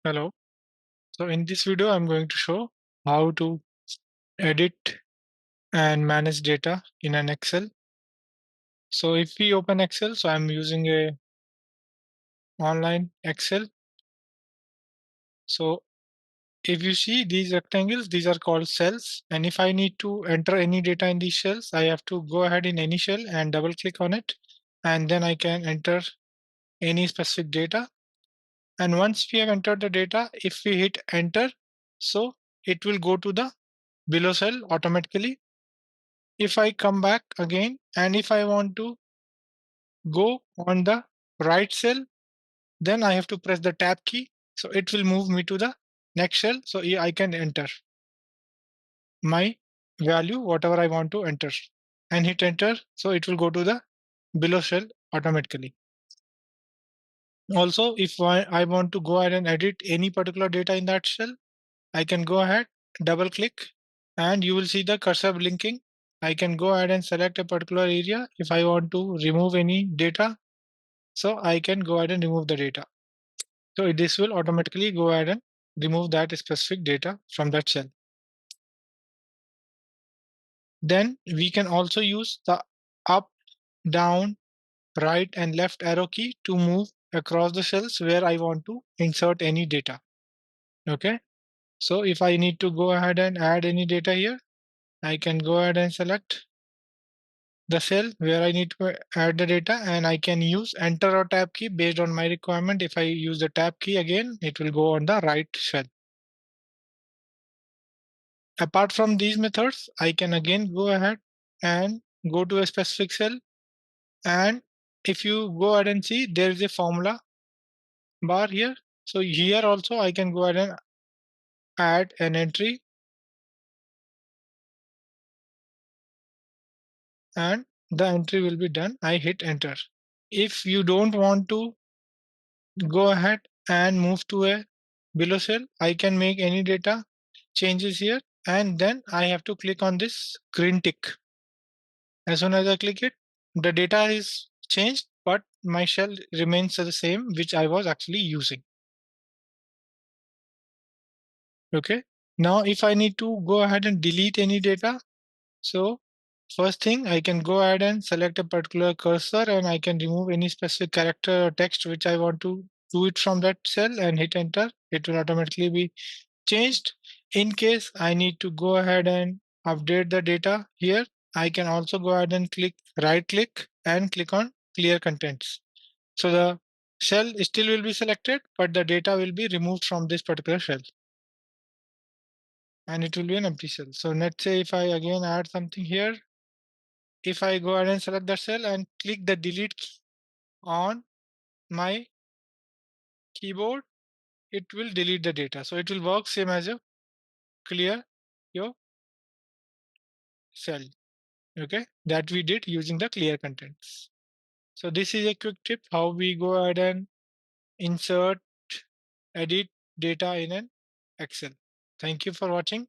Hello. So in this video, I'm going to show how to edit and manage data in an Excel. So if we open Excel, so I'm using a online Excel. So if you see these rectangles, these are called cells. And if I need to enter any data in these cells, I have to go ahead in any cell and double click on it. And then I can enter any specific data. And once we have entered the data, if we hit enter, so it will go to the below cell automatically. If I come back again and if I want to go on the right cell, then I have to press the tab key. So it will move me to the next cell. So I can enter my value, whatever I want to enter, and hit enter. So it will go to the below cell automatically. Also, if I want to go ahead and edit any particular data in that cell, I can go ahead, double click, and you will see the cursor blinking. I can go ahead and select a particular area if I want to remove any data. So I can go ahead and remove the data. So this will automatically go ahead and remove that specific data from that cell. Then we can also use the up, down, right, and left arrow key to move across the cells where I want to insert any data. Okay. So if I need to go ahead and add any data here, I can go ahead and select the cell where I need to add the data, and I can use enter or tab key based on my requirement. If I use the tab key again, it will go on the right cell. Apart from these methods, I can again go ahead and go to a specific cell. And if you go ahead and see, there is a formula bar here. So here also I can go ahead and add an entry, and the entry will be done. I hit enter. If you don't want to go ahead and move to a below cell, I can make any data changes here, and then I have to click on this green tick. As soon as I click it, the data is changed, but my shell remains the same, which I was actually using. Okay. Now, if I need to go ahead and delete any data, so first thing I can go ahead and select a particular cursor, and I can remove any specific character or text which I want to do it from that cell and hit enter. It will automatically be changed. In case I need to go ahead and update the data here, I can also go ahead and right click and click on clear contents. So the cell still will be selected, but the data will be removed from this particular cell and it will be an empty cell. So let's say if I again add something here, if I go ahead and select the cell and click the delete key on my keyboard, it will delete the data. So it will work same as a clear your cell. Okay, that we did using the clear contents. So this is a quick tip how we go ahead and insert, edit data in an Excel. Thank you for watching.